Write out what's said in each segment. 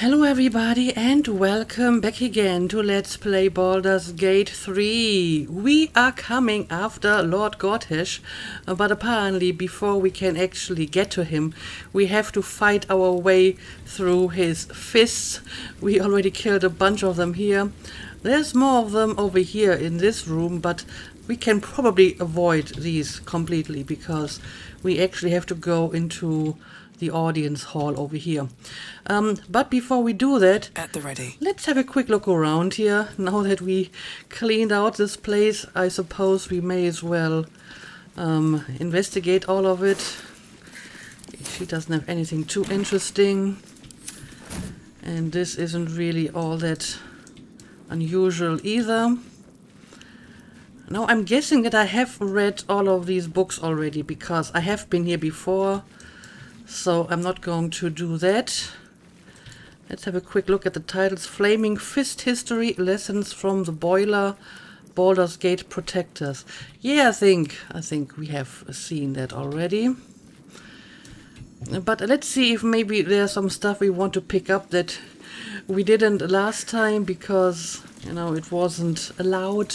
Hello everybody and welcome back again to Let's Play Baldur's Gate 3. We are coming after Lord Gortash, but apparently before we can actually get to him, we have to fight our way through his fists. We already killed a bunch of them here. There's more of them over here in this room, but we can probably avoid these completely because we actually have to go into the audience hall over here. But before we do that, at the ready. Let's have a quick look around here. Now that we cleaned out this place, I suppose we may as well investigate all of it. She doesn't have anything too interesting. And this isn't really all that unusual either. Now I'm guessing that I have read all of these books already because I have been here before. So I'm not going to do that. Let's have a quick look at the titles. Flaming Fist History, Lessons from the Boiler, Baldur's Gate Protectors. Yeah, I think we have seen that already. But let's see if maybe there's some stuff we want to pick up that we didn't last time because, you know, it wasn't allowed.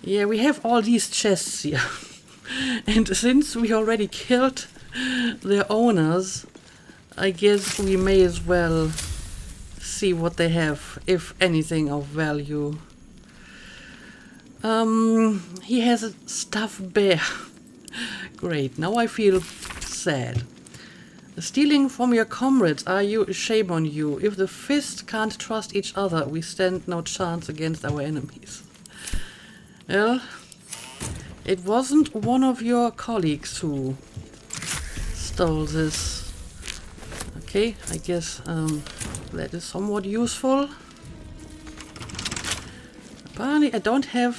Yeah, we have all these chests here. And since we already killed their owners, I guess we may as well see what they have, if anything of value. He has a stuffed bear. Great, now I feel sad. Stealing from your comrades, shame on you. If the fists can't trust each other, we stand no chance against our enemies. Well, it wasn't one of your colleagues who stole this. Okay, I guess that is somewhat useful. Apparently I don't have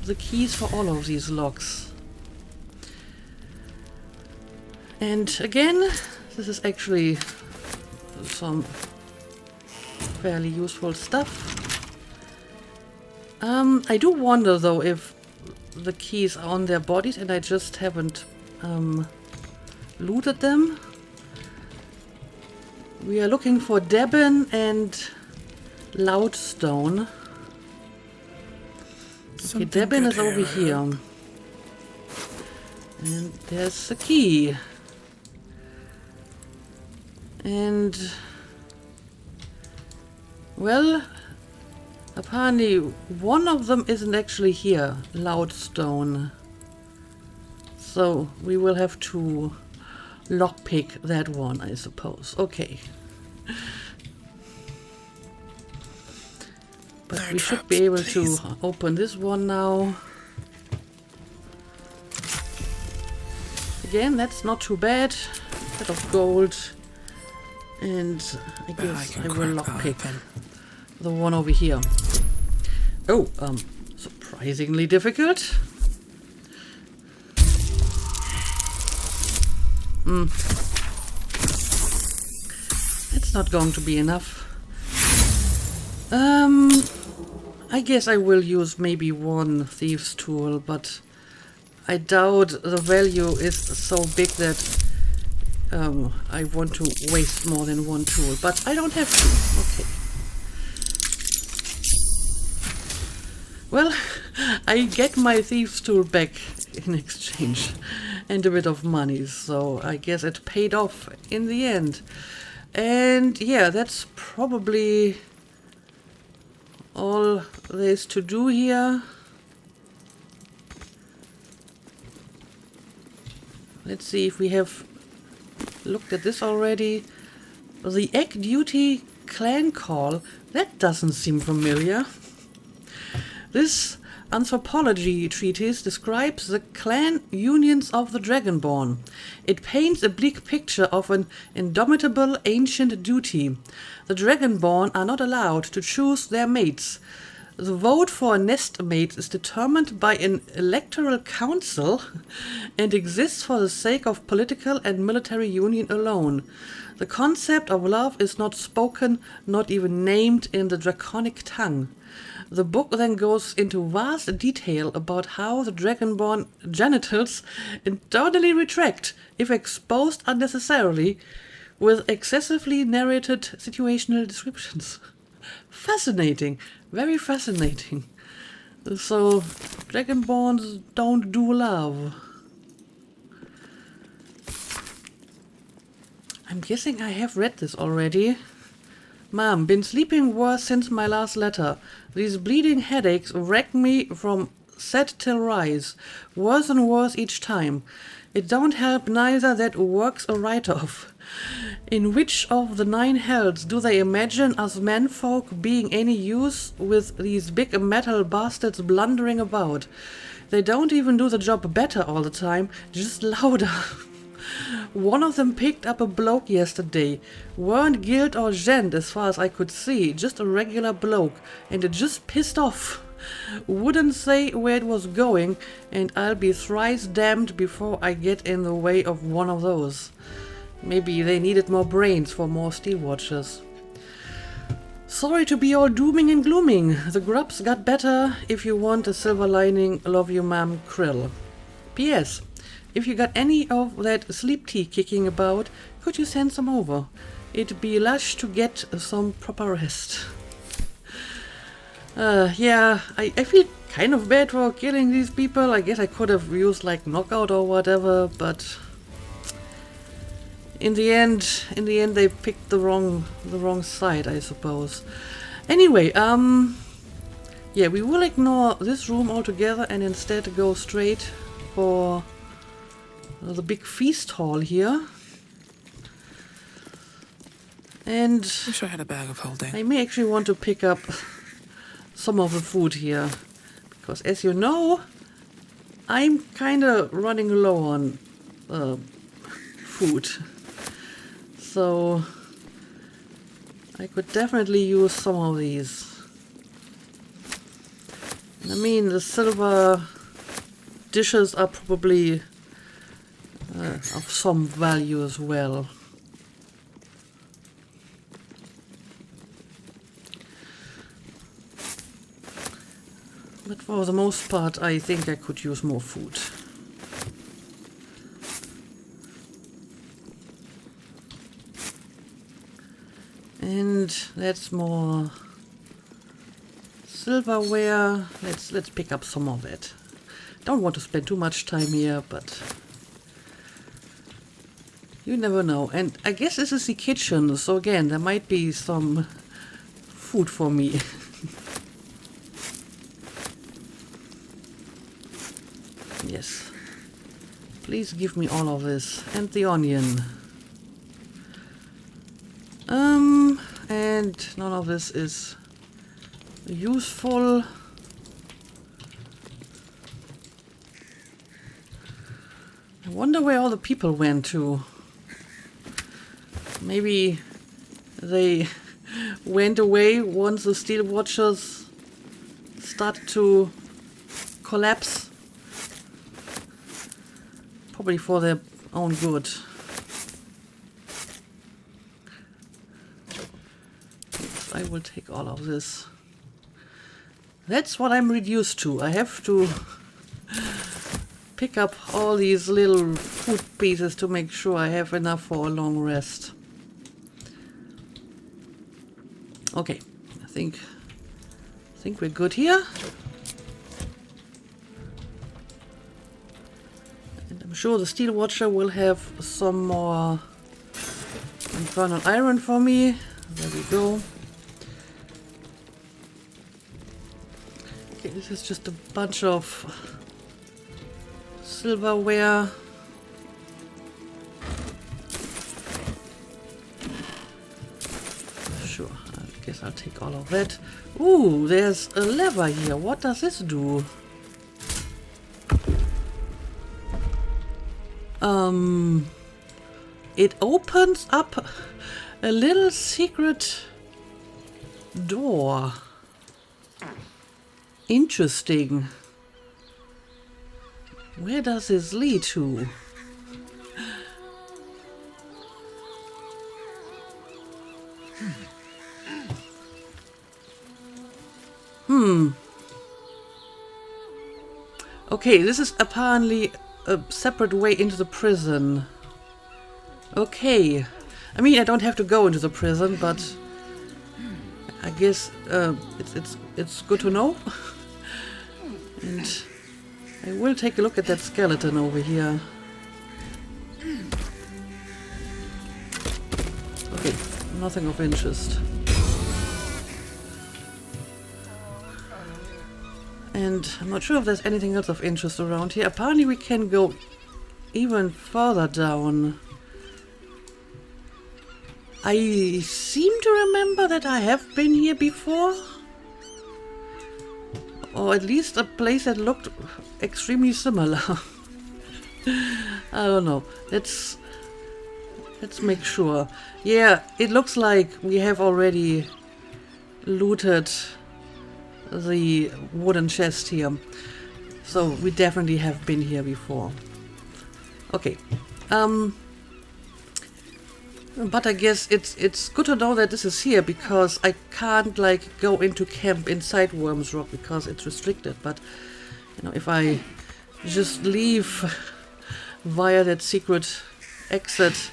the keys for all of these locks. And again, this is actually some fairly useful stuff. I do wonder though if the keys are on their bodies and I just haven't looted them. We are looking for Deben and Loudstone. Okay, Deben is over here. And there's the key. And well, apparently one of them isn't actually here, Loudstone. So we will have to lockpick that one, I suppose. Okay. But we should be able to open this one now. Again, that's not too bad. Bit of gold. And I guess I will lockpick the one over here. Oh, surprisingly difficult. It's not going to be enough. I guess I will use maybe one thieves tool, but I doubt the value is so big that I want to waste more than one tool, but I don't have to. Okay. Well, I get my thieves tool back in exchange and a bit of money, so I guess it paid off in the end. And yeah, that's probably all there is to do here. Let's see if we have looked at this already. The Egg Duty Clan Call, that doesn't seem familiar. This anthropology treatise describes the clan unions of the Dragonborn. It paints a bleak picture of an indomitable ancient duty. The Dragonborn are not allowed to choose their mates. The vote for a nest mate is determined by an electoral council and exists for the sake of political and military union alone. The concept of love is not spoken, not even named in the draconic tongue. The book then goes into vast detail about how the Dragonborn genitals internally retract if exposed unnecessarily, with excessively narrated situational descriptions. Fascinating. Very fascinating. So, Dragonborns don't do love. I'm guessing I have read this already. Mom, been sleeping worse since my last letter. These bleeding headaches wreck me from set till rise. Worse and worse each time. It don't help neither that work's a write-off. In which of the 9 hells do they imagine us menfolk being any use with these big metal bastards blundering about? They don't even do the job better all the time, just louder. One of them picked up a bloke yesterday. Weren't guilt or gent as far as I could see, just a regular bloke, and it just pissed off. Wouldn't say where it was going, and I'll be thrice damned before I get in the way of one of those. Maybe they needed more brains for more steel watchers. Sorry to be all dooming and glooming. The grubs got better. If you want a silver lining, love you, ma'am, Krill. P.S. If you got any of that sleep tea kicking about, could you send some over? It'd be lush to get some proper rest. Yeah, I feel kind of bad for killing these people. I guess I could have used like knockout or whatever, but in the end they picked the wrong side, I suppose. Anyway, yeah, we will ignore this room altogether and instead go straight for the big feast hall here. And wish I had a bag of holding. I may actually want to pick up some of the food here, because as you know, I'm kind of running low on food, so I could definitely use some of these. I mean, the silver dishes are probably of some value as well. But for the most part, I think I could use more food. And that's more silverware. Let's pick up some of it. Don't want to spend too much time here, but you never know. And I guess this is the kitchen, so again, there might be some food for me. Yes. Please give me all of this. And the onion. And none of this is useful. I wonder where all the people went to. Maybe they went away once the steel watchers started to collapse. Probably for their own good. Yes, I will take all of this. That's what I'm reduced to. I have to pick up all these little food pieces to make sure I have enough for a long rest. Okay, I think we're good here. And I'm sure the steel watcher will have some more infernal iron for me. There we go. Okay, this is just a bunch of silverware. Sure, I guess I'll take all of that. Ooh, there's a lever here. What does this do? It opens up a little secret door. Interesting. Where does this lead to? Okay, this is apparently a separate way into the prison. Okay, I mean, I don't have to go into the prison, but I guess it's good to know. And I will take a look at that skeleton over here. Okay, nothing of interest. And I'm not sure if there's anything else of interest around here. Apparently we can go even further down. I seem to remember that I have been here before. Or at least a place that looked extremely similar. I don't know. Let's make sure. Yeah, it looks like we have already looted the wooden chest here. So we definitely have been here before. Okay. But I guess it's good to know that this is here, because I can't like go into camp inside Worms Rock because it's restricted. But you know, if I just leave via that secret exit,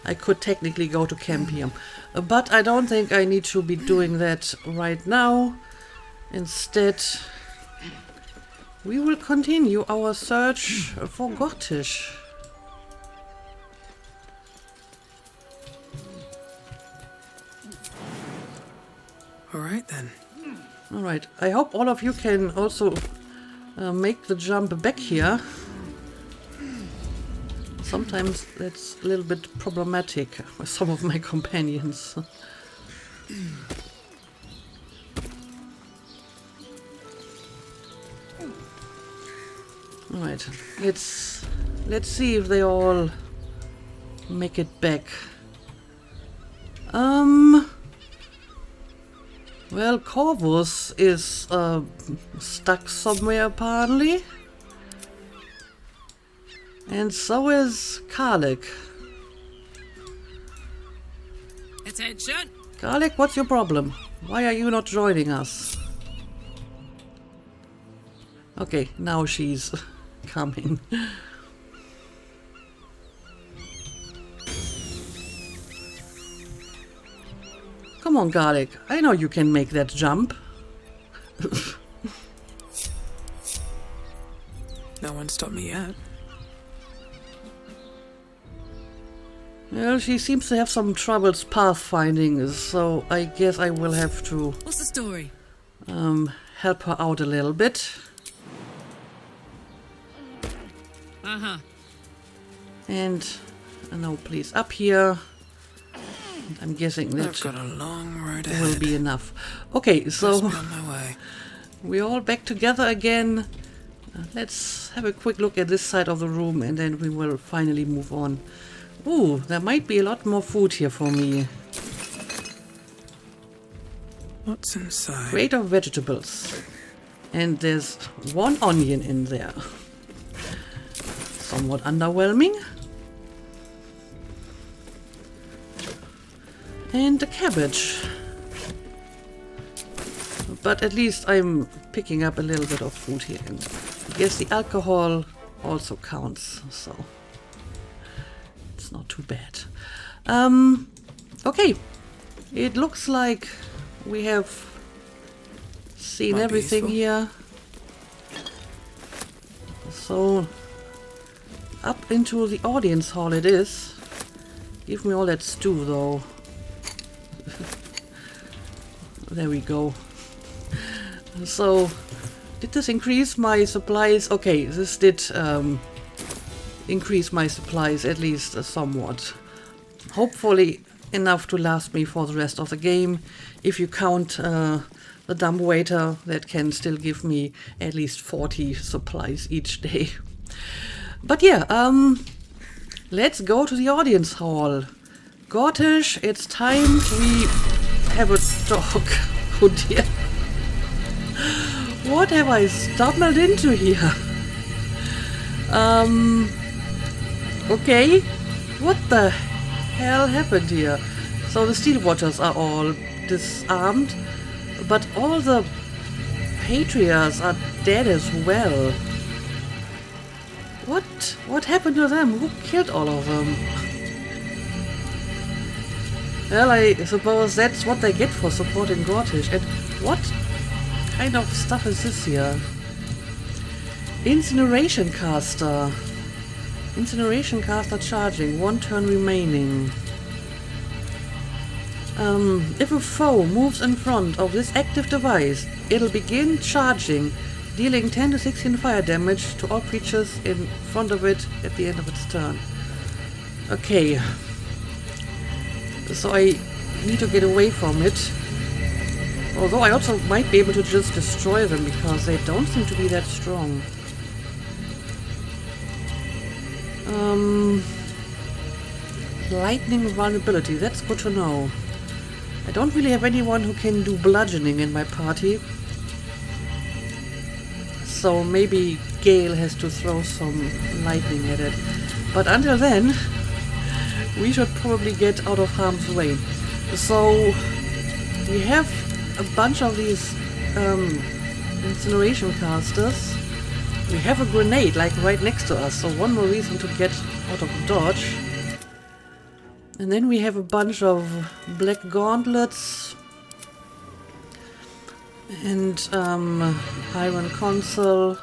I could technically go to camp here. But I don't think I need to be doing that right now. Instead, we will continue our search for Gortash. Alright then. Alright, I hope all of you can also make the jump back here. Sometimes that's a little bit problematic with some of my companions. Alright, let's see if they all make it back. Well, Corvus is stuck somewhere apparently. And so is Karlik. Attention! Karlik, what's your problem? Why are you not joining us? Okay, now she's coming. Come on, Garlic. I know you can make that jump. No one stopped me yet. Well, she seems to have some troubles pathfinding, so I guess I will have to What's the story? help her out a little bit. Uh-huh. And no, please, up here. And I'm guessing that I've got a long road will ahead. be enough. Okay, so Must be on my way. we're all back together again. Let's have a quick look at this side of the room and then we will finally move on. Ooh, there might be a lot more food here for me. What's inside? Crate of vegetables. And there's one onion in there. Somewhat underwhelming. And a cabbage. But at least I'm picking up a little bit of food here. And I guess the alcohol also counts, so it's not too bad. Okay. It looks like we have seen Might be everything useful. here. So up into the audience hall it is. Give me all that stew though. There we go. So, did this increase my supplies? Okay, this did increase my supplies at least somewhat. Hopefully enough to last me for the rest of the game. If you count the dumb waiter, that can still give me at least 40 supplies each day. But yeah, let's go to the audience hall. Gortash, it's time we have a talk. Oh dear. What have I stumbled into here? Okay. What the hell happened here? So the Steel Watchers are all disarmed, but all the Patriarchs are dead as well. What happened to them? Who killed all of them? Well, I suppose that's what they get for supporting Gortash. And what kind of stuff is this here? Incineration caster. Incineration caster charging. 1 turn remaining. If a foe moves in front of this active device, it'll begin charging, dealing 10 to 16 fire damage to all creatures in front of it at the end of its turn. Okay. So I need to get away from it. Although I also might be able to just destroy them because they don't seem to be that strong. Lightning vulnerability, that's good to know. I don't really have anyone who can do bludgeoning in my party. So maybe Gale has to throw some lightning at it. But until then, we should probably get out of harm's way. So we have a bunch of these incineration casters. We have a grenade like right next to us, so one more reason to get out of dodge. And then we have a bunch of black gauntlets and iron console.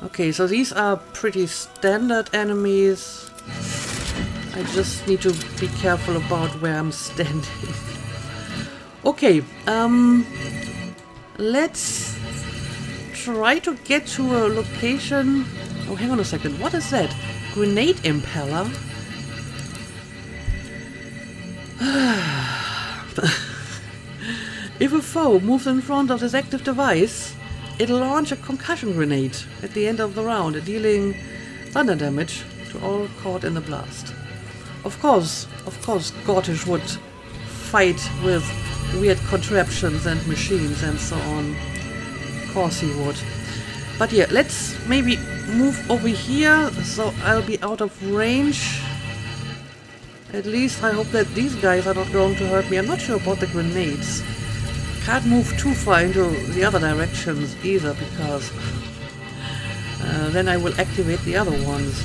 Okay, so these are pretty standard enemies. I just need to be careful about where I'm standing. Okay, let's try to get to a location. Oh, hang on a second. What is that? Grenade impeller? If a foe moves in front of this active device, it'll launch a concussion grenade at the end of the round, dealing thunder damage to all caught in the blast. Of course, Gortash would fight with weird contraptions and machines and so on. Of course he would. But yeah, let's maybe move over here so I'll be out of range. At least I hope that these guys are not going to hurt me. I'm not sure about the grenades. Can't move too far into the other directions either, because then I will activate the other ones.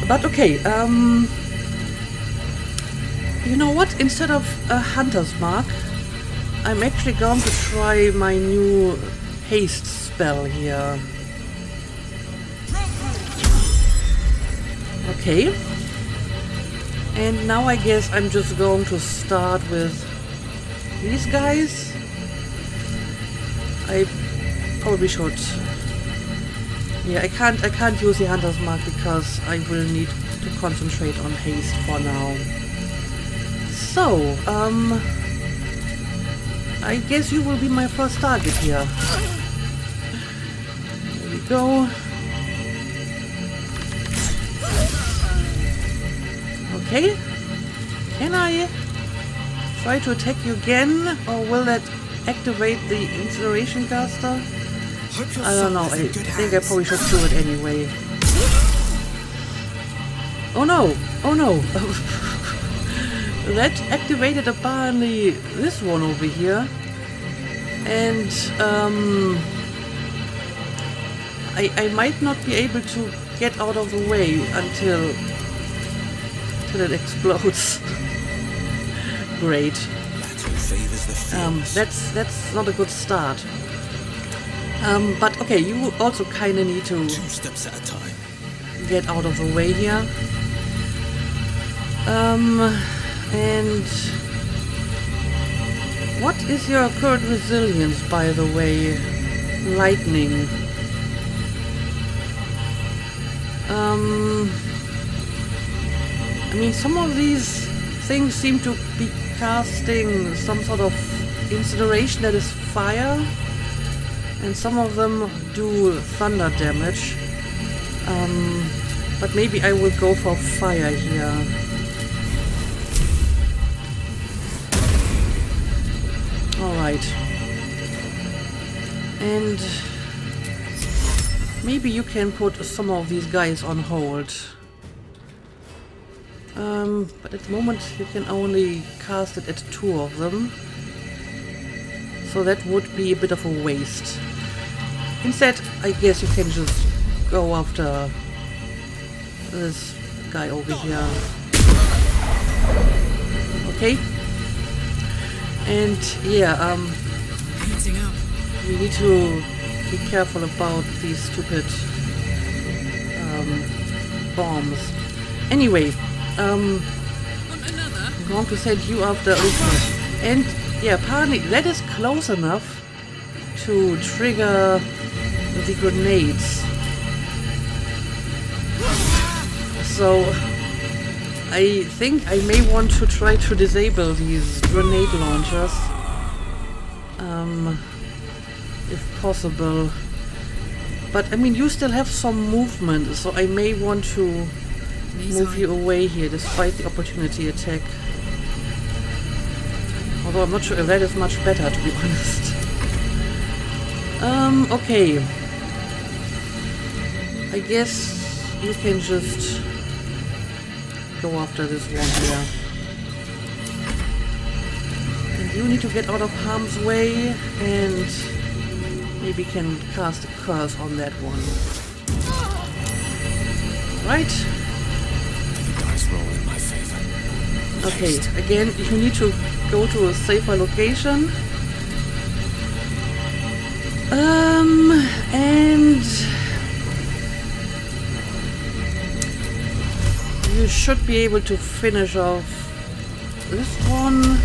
But okay, you know what? Instead of a hunter's mark, I'm actually going to try my new haste spell here. Okay. And now I guess I'm just going to start with these guys. I probably should. Yeah, I can't use the hunter's mark because I will need to concentrate on haste for now. So, I guess you will be my first target here. There we go. Okay. Can I try to attack you again, or will that activate the incineration caster? I don't know. I think I probably should do it anyway. Oh no! Oh no! That activated apparently this one over here. And I might not be able to get out of the way until it explodes. Great. That's not a good start. But okay, you also kind of need to 2 steps at a time. Get out of the way here. And what is your current resilience, by the way? Lightning. I mean, some of these things seem to be casting some sort of incineration that is fire, and some of them do thunder damage. But maybe I will go for fire here. Alright. And maybe you can put some of these guys on hold. But at the moment you can only cast it at 2 of them. So that would be a bit of a waste. Instead, I guess you can just go after this guy over here. Okay, And yeah, Heating up. we need to be careful about these stupid bombs. Anyway, Want another? I'm going to send you after this. And yeah, apparently that is close enough to trigger the grenades. So I think I may want to try to disable these grenade launchers. If possible. But I mean, you still have some movement, so I may want to move you away here despite the opportunity attack. Although I'm not sure if that is much better, to be honest. Okay. I guess you can just go after this one here. And you need to get out of harm's way and maybe can cast a curse on that one. Right? The dice roll in my favor. Okay, again, you need to go to a safer location. And you should be able to finish off this one.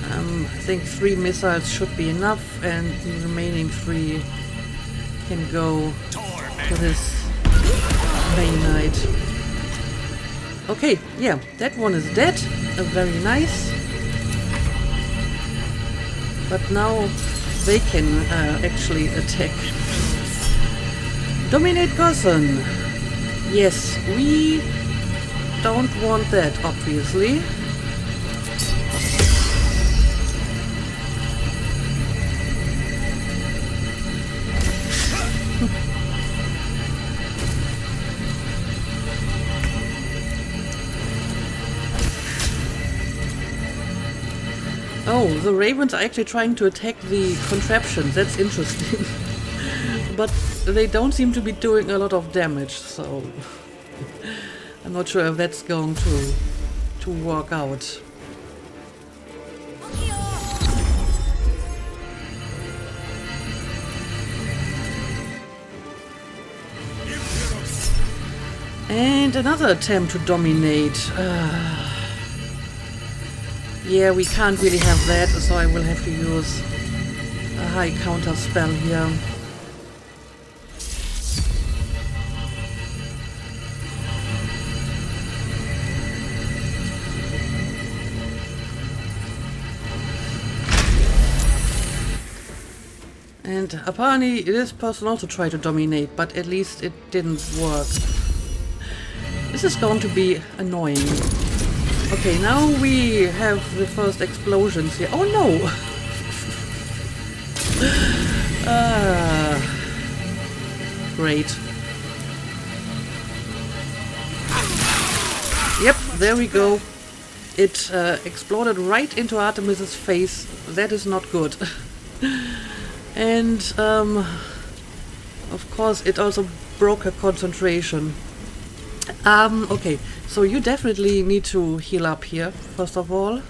I think 3 missiles should be enough, and the remaining 3 can go to this main knight. Okay, yeah, that one is dead. Very nice. But now they can actually attack. Dominate Gossen. Yes, we don't want that, obviously. Oh, the ravens are actually trying to attack the contraptions. That's interesting. But they don't seem to be doing a lot of damage, so I'm not sure if that's going to work out. And another attempt to dominate. Yeah, we can't really have that, so I will have to use a high counter spell here. And apparently this person also tried to dominate, but at least it didn't work. This is going to be annoying. Okay, now we have the first explosions here. Oh no! Great. Yep, there we go. It exploded right into Artemis's face. That is not good. And of course it also broke her concentration. Okay, so you definitely need to heal up here, first of all.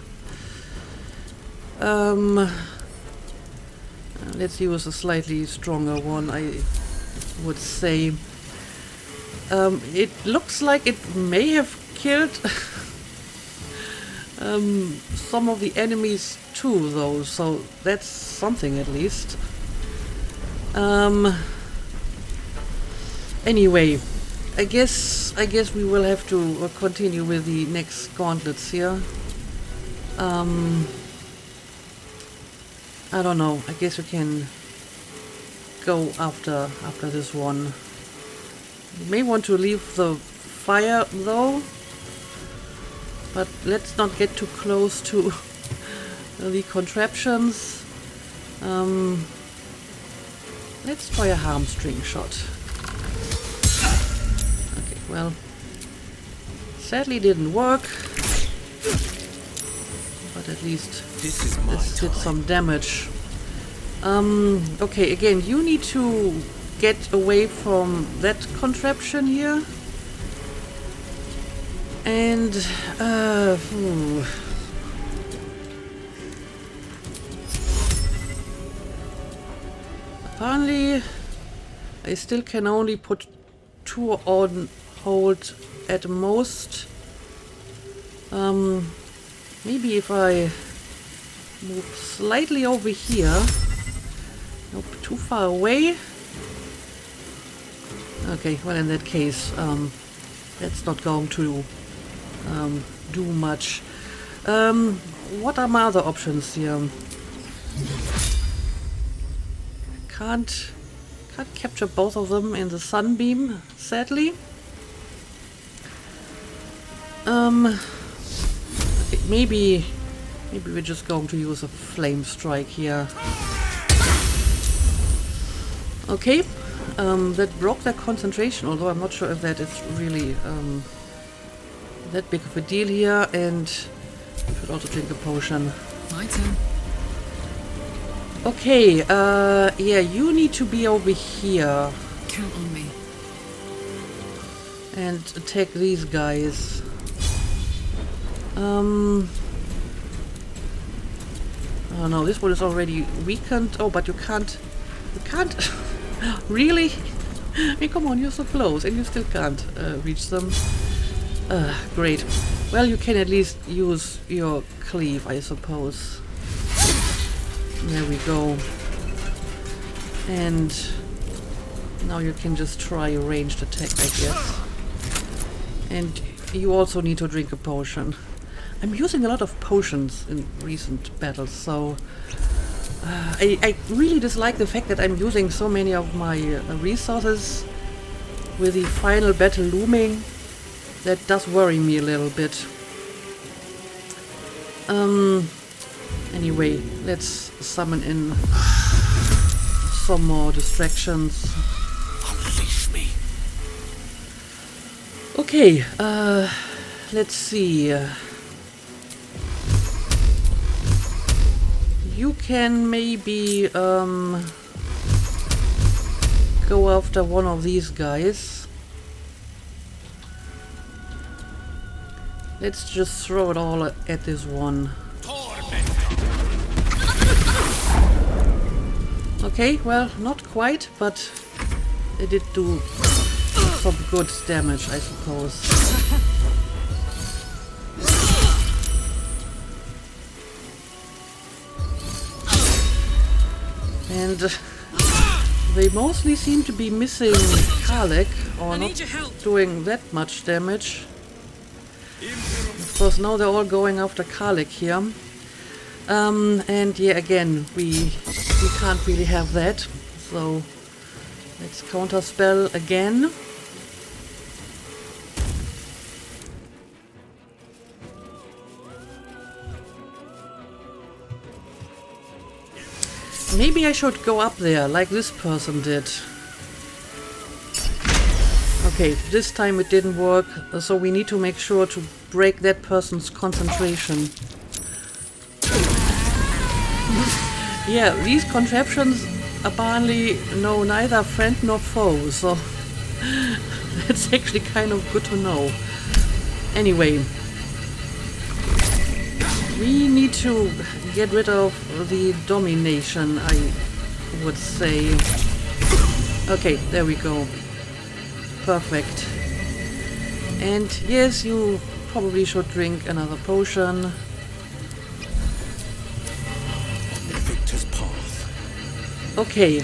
Let's use a slightly stronger one, I would say. It looks like it may have killed some of the enemies too, though, so that's something at least. Anyway, I guess we will have to continue with the next gauntlets here. I don't know. I guess we can go after this one. You may want to leave the fire though, but let's not get too close to the contraptions. Let's try a hamstring shot. Okay, well, sadly didn't work, but at least this did some damage. Okay, again, you need to get away from that contraption here. And Apparently, I still can only put 2 on hold at most. Maybe if I move slightly over here. Nope, too far away. Okay, well in that case, that's not going to do much. What are my other options here? Can't capture both of them in the sunbeam, sadly. Okay, maybe we're just going to use a flame strike here. Okay, that broke their concentration, although I'm not sure if that is really that big of a deal here, and I should also drink a potion. My turn. Okay, yeah, you need to be over here Count on me. and attack these guys. Oh no, this one is already weakened. Oh, but you can't really? I mean, come on, you're so close and you still can't reach them. Great. Well, you can at least use your cleave, I suppose. There we go. And now you can just try a ranged attack, I guess. And you also need to drink a potion. I'm using a lot of potions in recent battles, so I really dislike the fact that I'm using so many of my resources with the final battle looming. That does worry me a little bit. Anyway, let's summon in some more distractions. Unleash me. Okay, let's see. You can maybe go after one of these guys. Let's just throw it all at this one. Okay, well, not quite, but it did do some good damage, I suppose. And they mostly seem to be missing Karlek, or not doing that much damage. Of course, now they're all going after Karlek here. And yeah, again, we can't really have that. So let's counterspell again. Maybe I should go up there, like this person did. Okay, this time it didn't work, so we need to make sure to break that person's concentration. Yeah, these contraptions apparently know neither friend nor foe, so that's actually kind of good to know. Anyway, we need to get rid of the domination, I would say. Okay, there we go. Perfect. And yes, you probably should drink another potion. The victor's path. Okay,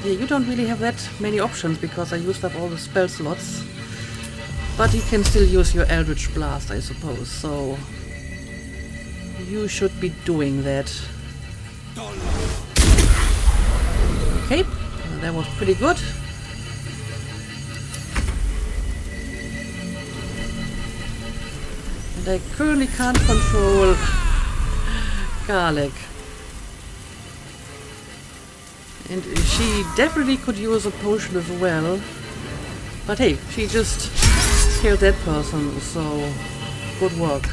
yeah, you don't really have that many options because I used up all the spell slots. But you can still use your Eldritch Blast, I suppose, so you should be doing that. Okay, that was pretty good. And I currently can't control Karlek. And she definitely could use a potion as well. But hey, she just killed that person, so good work.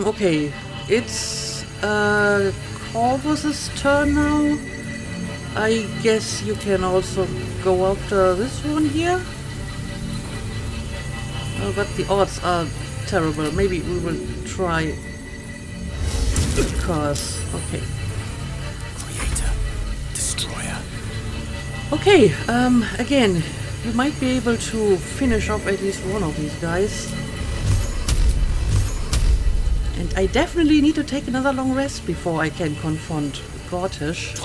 Okay, it's Corvus's turn now. I guess you can also go after this one here. Oh, but the odds are terrible. Maybe we will try because... Okay. Creator. Destroyer. Okay, again, we might be able to finish off at least one of these guys. And I definitely need to take another long rest before I can confront Gortash.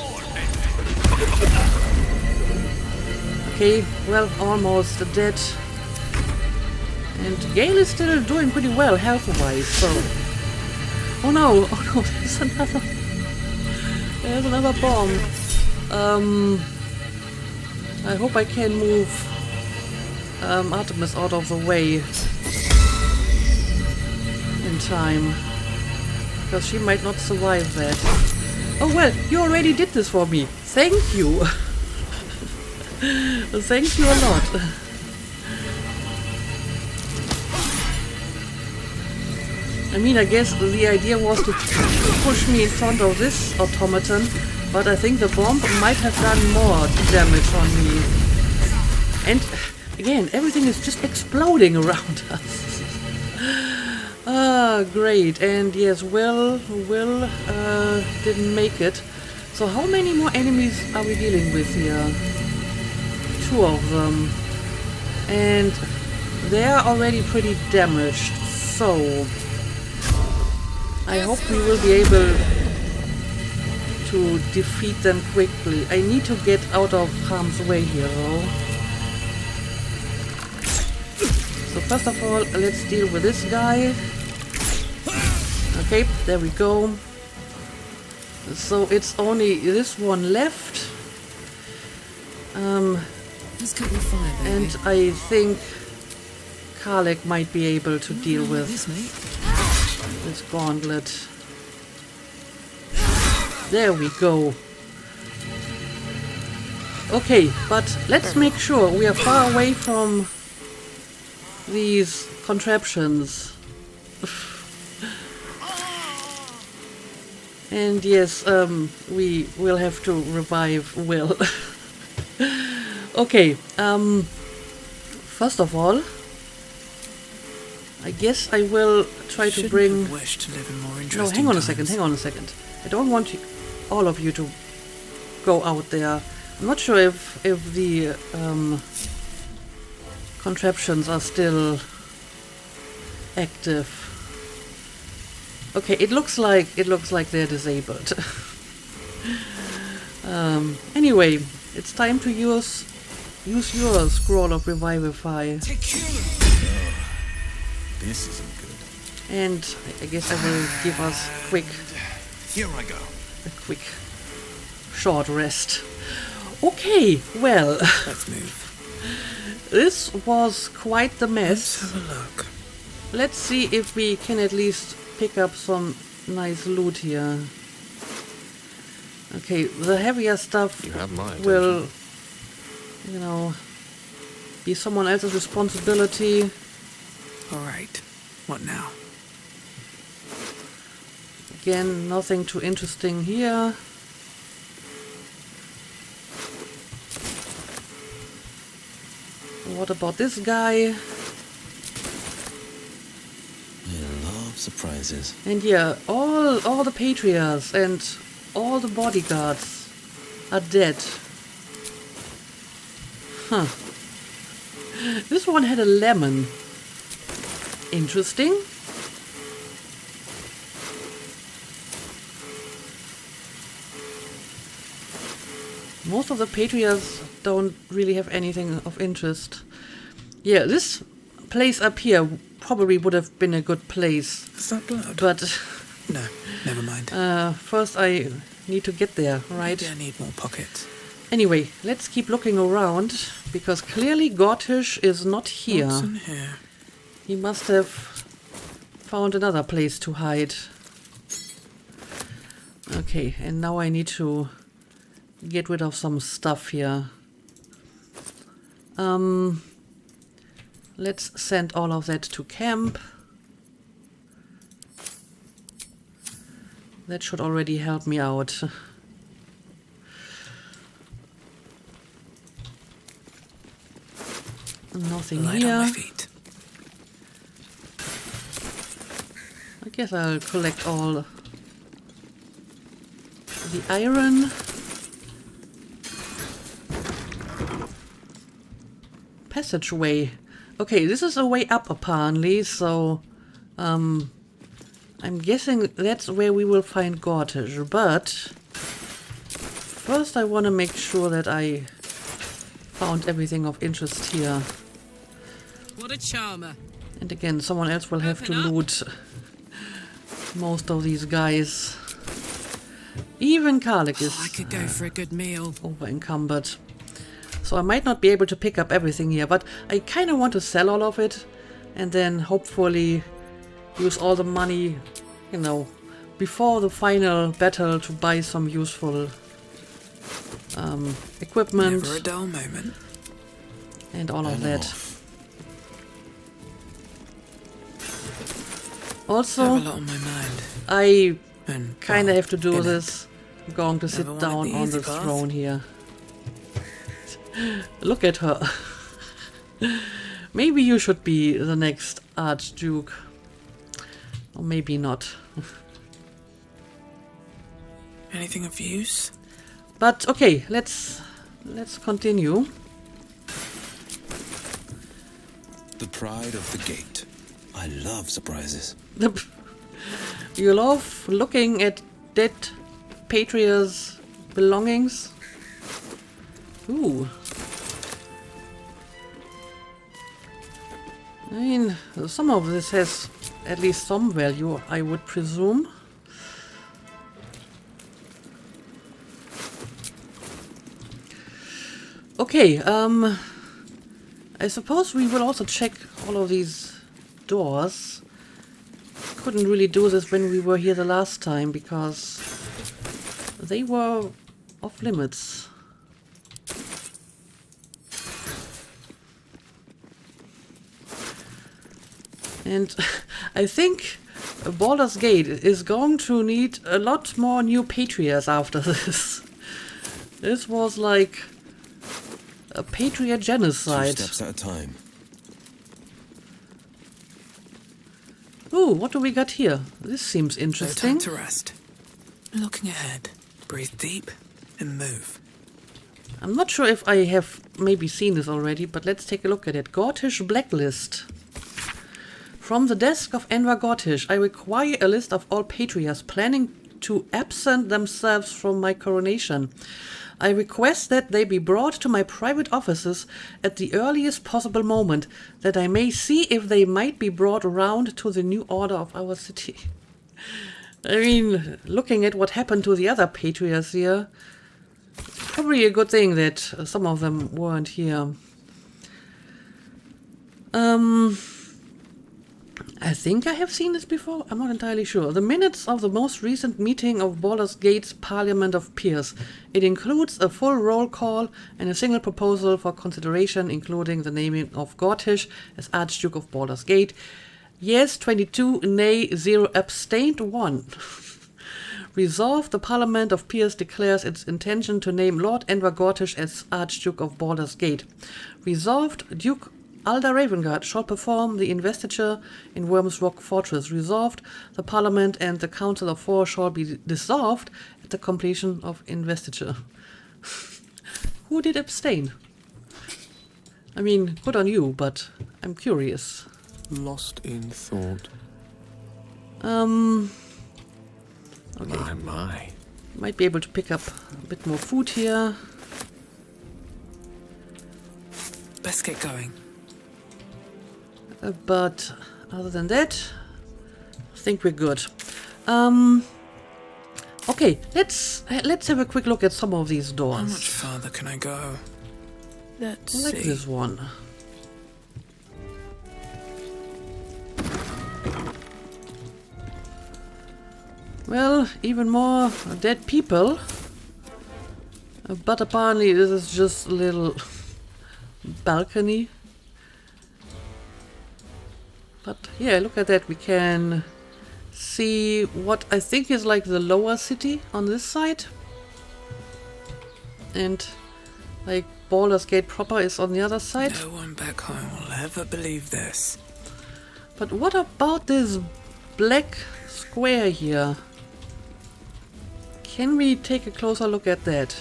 Okay, well, almost dead. And Gale is still doing pretty well health-wise, so... Oh no, there's another bomb. I hope I can move Artemis out of the way in time, because she might not survive that. Oh well, you already did this for me. Thank you. Thank you a lot. I mean, I guess the idea was to push me in front of this automaton, but I think the bomb might have done more damage on me. And again, everything is just exploding around us. Ah, great. And yes, Will didn't make it. So how many more enemies are we dealing with here? 2 of them. And they are already pretty damaged, so I hope we will be able to defeat them quickly. I need to get out of harm's way here, though. So first of all, let's deal with this guy. Okay, there we go. So it's only this one left. Let's cut your fire, baby. And I think Karlek might be able to deal with This, mate. this gauntlet. There we go. Okay, but let's make sure we are far away from these contraptions. And yes, we will have to revive Will. Okay, first of all, I guess I will try to bring... Wish to live in more No, interesting hang on a times. second, hang on a second. I don't want you, all of you to go out there. I'm not sure if the contraptions are still active. Okay, it looks like they're disabled. Anyway, it's time to use your scroll of revivify. This isn't good. And I guess I will give us Here I go. a quick short rest. Okay, well, Let's move. this was quite the mess. Let's have a look. Let's see if we can at least pick up some nice loot here. Okay, the heavier stuff You have my attention. will, you know, be someone else's responsibility. Alright. What now? Again, nothing too interesting here. What about this guy? I love surprises. And yeah, all the patriarchs and all the bodyguards are dead. Huh. This one had a lemon. Interesting. Most of the patriarchs don't really have anything of interest. Yeah, this place up here probably would have been a good place. Is that blood? But No, never mind. first I need to get there, right? Maybe I need more pockets. Anyway, let's keep looking around, because clearly Gortash is not here. What's in here? He must have found another place to hide. Okay, and now I need to get rid of some stuff here. Let's send all of that to camp. That should already help me out. Nothing Light on here. my feet. I guess I'll collect all the iron. Passageway. Okay, this is a way up apparently, so I'm guessing that's where we will find Gortash, but first I want to make sure that I found everything of interest here. What a charmer. And again, someone else will have to loot most of these guys. Even Karlik is I could go for a good meal. over encumbered. So I might not be able to pick up everything here, but I kind of want to sell all of it and then hopefully use all the money, you know, before the final battle to buy some useful equipment. Never a dull moment. And all of that. Also, I have a lot on my mind. I And kind of have to do in this. I'm going to sit Never wanted down the on easy the path. throne here. Look at her. Maybe you should be the next Archduke. Or maybe not. Anything of use? But okay, let's continue. The pride of the gate. I love surprises. You love looking at dead patriots' belongings? Ooh. I mean, some of this has at least some value, I would presume. Okay, I suppose we will also check all of these doors. Couldn't really do this when we were here the last time because they were off limits. And I think Baldur's Gate is going to need a lot more new patriots after this. This was like a patriot genocide. 2 steps at a time. Ooh, what do we got here? This seems No interesting. time to rest. Looking ahead. Breathe deep and move. I'm not sure if I have maybe seen this already, but let's take a look at it. Gortash Blacklist. From the desk of Enver Gortash, I require a list of all patriots planning to absent themselves from my coronation. I request that they be brought to my private offices at the earliest possible moment, that I may see if they might be brought around to the new order of our city. I mean, looking at what happened to the other patriots here, it's probably a good thing that some of them weren't here. I think I have seen this before. I'm not entirely sure. The minutes of the most recent meeting of Baldur's Gate's Parliament of Peers. It includes a full roll call and a single proposal for consideration, including the naming of Gortash as Archduke of Baldur's Gate. Yes, 22, nay, 0, abstained, 1. Resolved, the Parliament of Peers declares its intention to name Lord Enver Gortash as Archduke of Baldur's Gate. Resolved, Duke Alda Ravengard shall perform the investiture in Worm's Rock Fortress. Resolved, the Parliament and the Council of Four shall be dissolved at the completion of investiture. Who did abstain? I mean, good on you, but I'm curious. Lost in thought. Okay. My. Might be able to pick up a bit more food here. Best get going. But other than that, I think we're good. Okay, let's have a quick look at some of these How doors. much farther can I go? Let's I like see. this one. Well, even more dead people. But apparently this is just a little balcony. But yeah, look at that. We can see what I think is like the lower city on this side. And like Baldur's Gate proper is on the other side. No one back home will ever believe this. But what about this black square here. Can we take a closer look at that?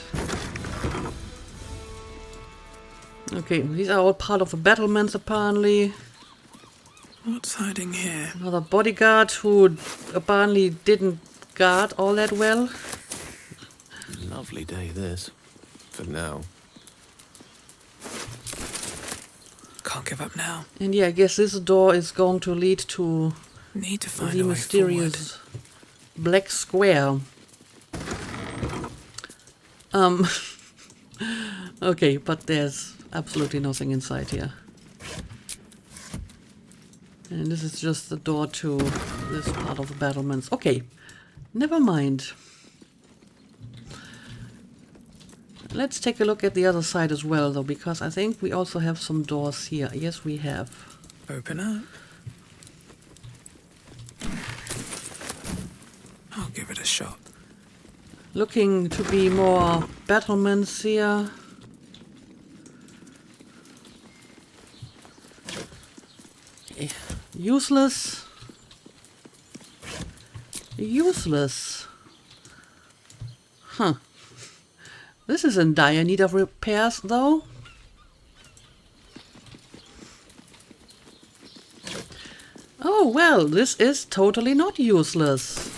Okay, these are all part of the battlements apparently. What's hiding here? Another bodyguard who apparently didn't guard all that well. Lovely day this. For now. Can't give up now. And yeah, I guess this door is going to lead to Need to find the a way mysterious black square. Okay, but there's absolutely nothing inside here. And this is just the door to this part of the battlements. Okay, never mind. Let's take a look at the other side as well, though, because I think we also have some doors here. Yes, we have. Open up. I'll give it a shot. Looking to be more battlements here. Useless. Useless. Huh. This is in dire need of repairs, though. Oh, well, this is totally not useless.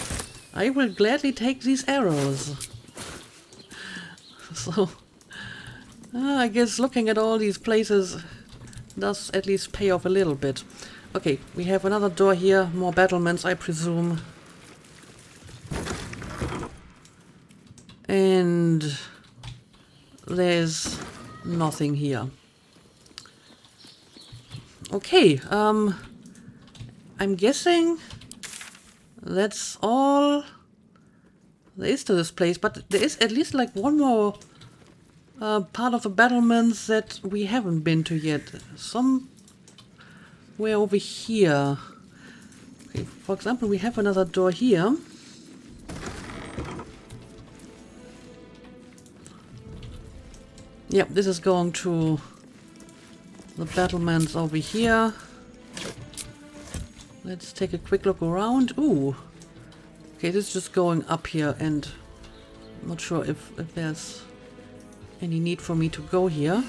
I will gladly take these arrows. So, I guess looking at all these places does at least pay off a little bit. Okay, we have another door here, more battlements, I presume. And there's nothing here. Okay, I'm guessing that's all there is to this place, but there is at least like one more part of the battlements that we haven't been to yet. Somewhere over here. Okay, for example, we have another door here. Yep, this is going to the battlements over here. Let's take a quick look around. Ooh. Okay, this is just going up here, and I'm not sure if there's any need for me to go here.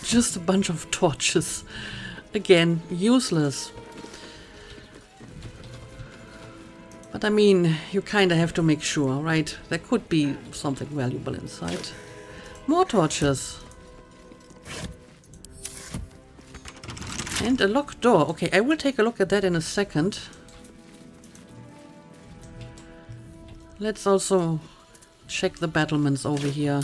Just a bunch of torches. Again, useless. But I mean, you kinda have to make sure, right? There could be something valuable inside. More torches. And a locked door. Okay, I will take a look at that in a second. Let's also check the battlements over here.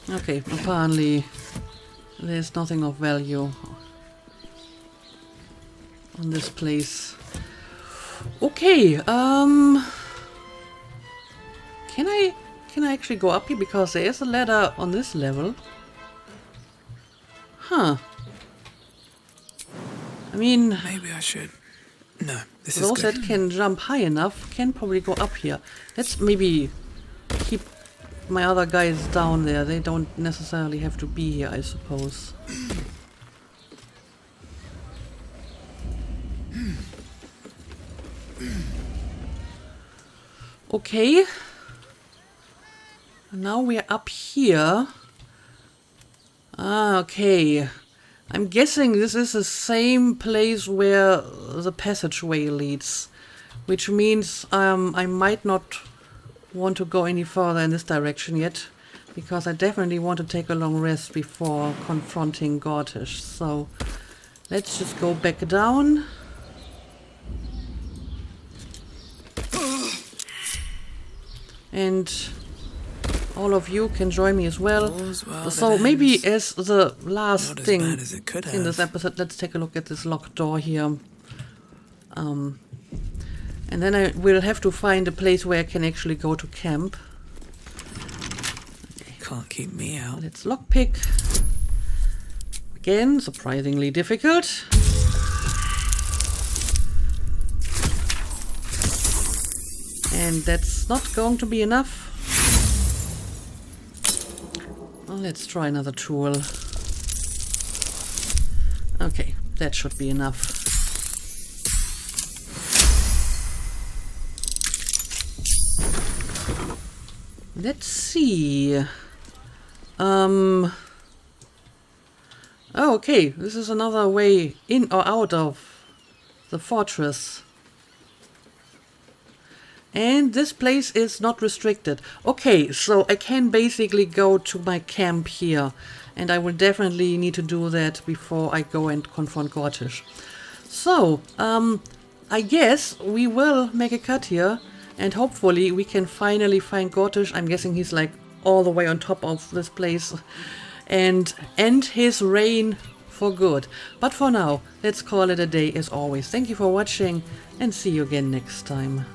Okay, apparently there's nothing of value on this place. Okay, can I actually go up here? Because there is a ladder on this level. Huh. I mean, Maybe I should. No, this is those good. that can jump high enough can probably go up here. Let's maybe keep my other guys down there. They don't necessarily have to be here, I suppose. Okay. Now we're up here. Ah, okay. I'm guessing this is the same place where the passageway leads. Which means I might not want to go any further in this direction yet, because I definitely want to take a long rest before confronting Gortash. So let's just go back down. And all of you can join me as well. So maybe as the last thing in this episode, let's take a look at this locked door here. And then I will have to find a place where I can actually go to camp. Can't keep me out. Let's lockpick. Again, surprisingly difficult. And that's not going to be enough. Well, let's try another tool. Okay, that should be enough. Let's see. Oh, okay, this is another way in or out of the fortress. And this place is not restricted. Okay, so I can basically go to my camp here. And I will definitely need to do that before I go and confront Gortash. So, I guess we will make a cut here. And hopefully we can finally find Gortash. I'm guessing he's like all the way on top of this place. And end his reign for good. But for now, let's call it a day as always. Thank you for watching and see you again next time.